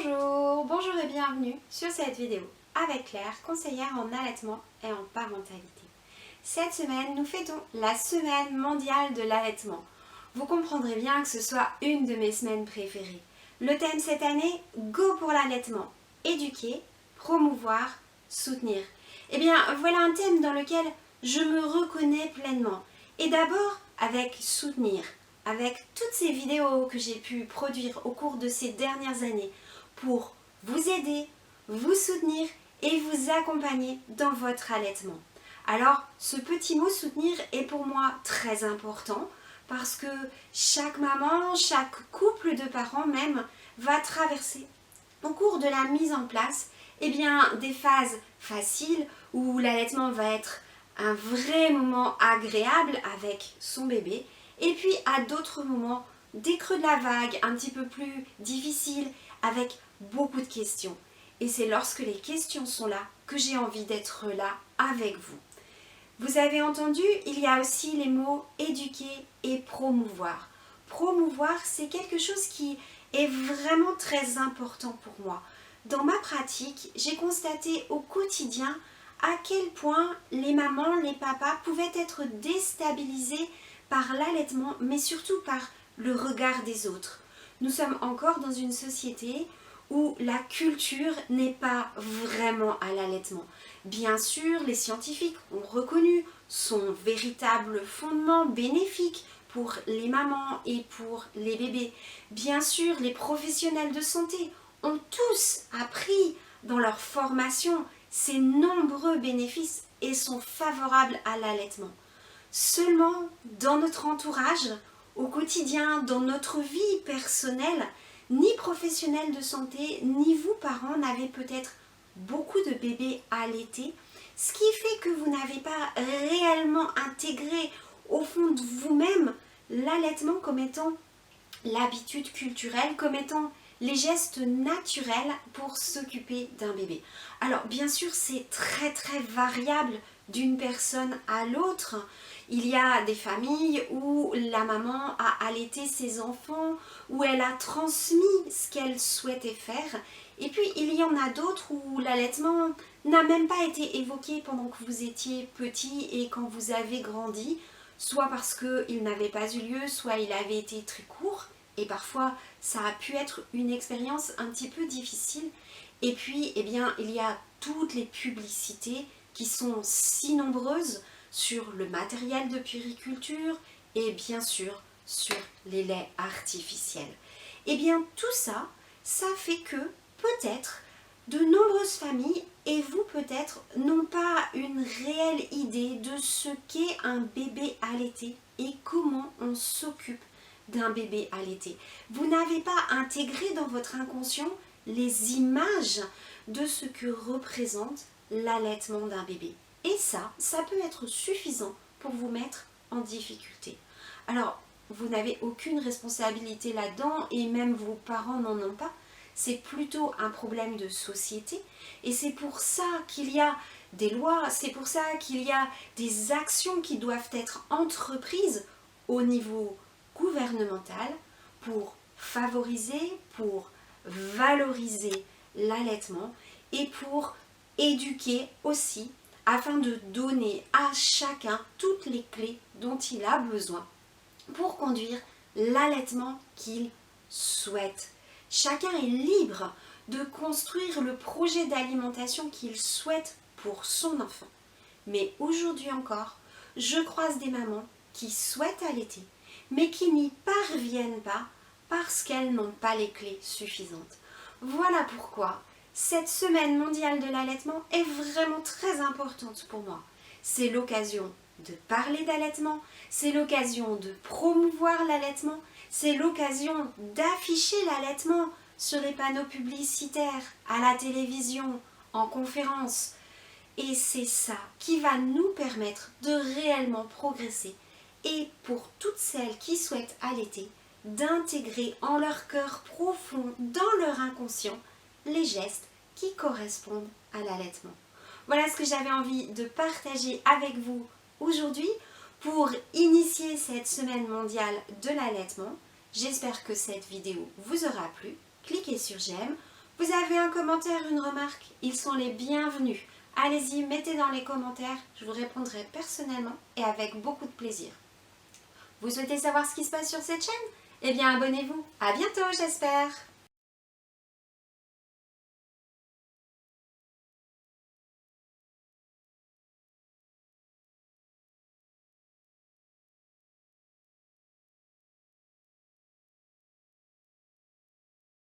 Bonjour et bienvenue sur cette vidéo avec Claire, conseillère en allaitement et en parentalité. Cette semaine, nous fêtons la semaine mondiale de l'allaitement. Vous comprendrez bien que ce soit une de mes semaines préférées. Le thème cette année, Go pour l'allaitement, éduquer, promouvoir, soutenir. Eh bien, voilà un thème dans lequel je me reconnais pleinement. Et d'abord avec soutenir, avec toutes ces vidéos que j'ai pu produire au cours de ces dernières années pour vous aider, vous soutenir et vous accompagner dans votre allaitement. Alors, ce petit mot soutenir est pour moi très important parce que chaque maman, chaque couple de parents même va traverser au cours de la mise en place des phases faciles où l'allaitement va être un vrai moment agréable avec son bébé et puis à d'autres moments, des creux de la vague un petit peu plus difficiles avec beaucoup de questions. Et c'est lorsque les questions sont là que j'ai envie d'être là avec vous. Vous avez entendu, il y a aussi les mots éduquer et promouvoir. Promouvoir, c'est quelque chose qui est vraiment très important pour moi. Dans ma pratique, j'ai constaté au quotidien à quel point les mamans, les papas pouvaient être déstabilisés par l'allaitement, mais surtout par le regard des autres. Nous sommes encore dans une société où la culture n'est pas vraiment à l'allaitement. Bien sûr, les scientifiques ont reconnu son véritable fondement bénéfique pour les mamans et pour les bébés. Bien sûr, les professionnels de santé ont tous appris dans leur formation ces nombreux bénéfices et sont favorables à l'allaitement. Seulement, dans notre entourage, au quotidien, dans notre vie personnelle, ni professionnels de santé, ni vous parents n'avez peut-être beaucoup de bébés allaités, ce qui fait que vous n'avez pas réellement intégré au fond de vous-même l'allaitement comme étant l'habitude culturelle, comme étant les gestes naturels pour s'occuper d'un bébé. Alors bien sûr, c'est très variable d'une personne à l'autre. Il y a des familles où la maman a allaité ses enfants, où elle a transmis ce qu'elle souhaitait faire. Et puis il y en a d'autres où l'allaitement n'a même pas été évoqué pendant que vous étiez petit et quand vous avez grandi, soit parce qu'il n'avait pas eu lieu, soit il avait été très court. Et parfois, ça a pu être une expérience un petit peu difficile. Et puis, il y a toutes les publicités qui sont si nombreuses sur le matériel de puériculture et bien sûr sur les laits artificiels. Et bien tout ça, ça fait que peut-être de nombreuses familles et vous peut-être n'ont pas une réelle idée de ce qu'est un bébé allaité et comment on s'occupe d'un bébé allaité. Vous n'avez pas intégré dans votre inconscient les images de ce que représente l'allaitement d'un bébé. Et ça peut être suffisant pour vous mettre en difficulté. Alors, vous n'avez aucune responsabilité là-dedans et même vos parents n'en ont pas. C'est plutôt un problème de société et c'est pour ça qu'il y a des lois, c'est pour ça qu'il y a des actions qui doivent être entreprises au niveau gouvernemental pour favoriser, pour valoriser l'allaitement et pour éduquer aussi afin de donner à chacun toutes les clés dont il a besoin pour conduire l'allaitement qu'il souhaite. Chacun est libre de construire le projet d'alimentation qu'il souhaite pour son enfant. Mais aujourd'hui encore, je croise des mamans qui souhaitent allaiter, mais qui n'y parviennent pas parce qu'elles n'ont pas les clés suffisantes. Voilà pourquoi cette semaine mondiale de l'allaitement est vraiment très importante pour moi. C'est l'occasion de parler d'allaitement, c'est l'occasion de promouvoir l'allaitement, c'est l'occasion d'afficher l'allaitement sur les panneaux publicitaires, à la télévision, en conférence. Et c'est ça qui va nous permettre de réellement progresser. Et pour toutes celles qui souhaitent allaiter, d'intégrer en leur cœur profond, dans leur inconscient, les gestes qui correspondent à l'allaitement. Voilà ce que j'avais envie de partager avec vous aujourd'hui pour initier cette semaine mondiale de l'allaitement. J'espère que cette vidéo vous aura plu. Cliquez sur j'aime Vous avez un commentaire, une remarque, ils sont les bienvenus. Allez-y, mettez dans les commentaires, je vous répondrai personnellement et avec beaucoup de plaisir. Vous souhaitez savoir ce qui se passe sur cette chaîne? Eh bien abonnez-vous. À bientôt, j'espère.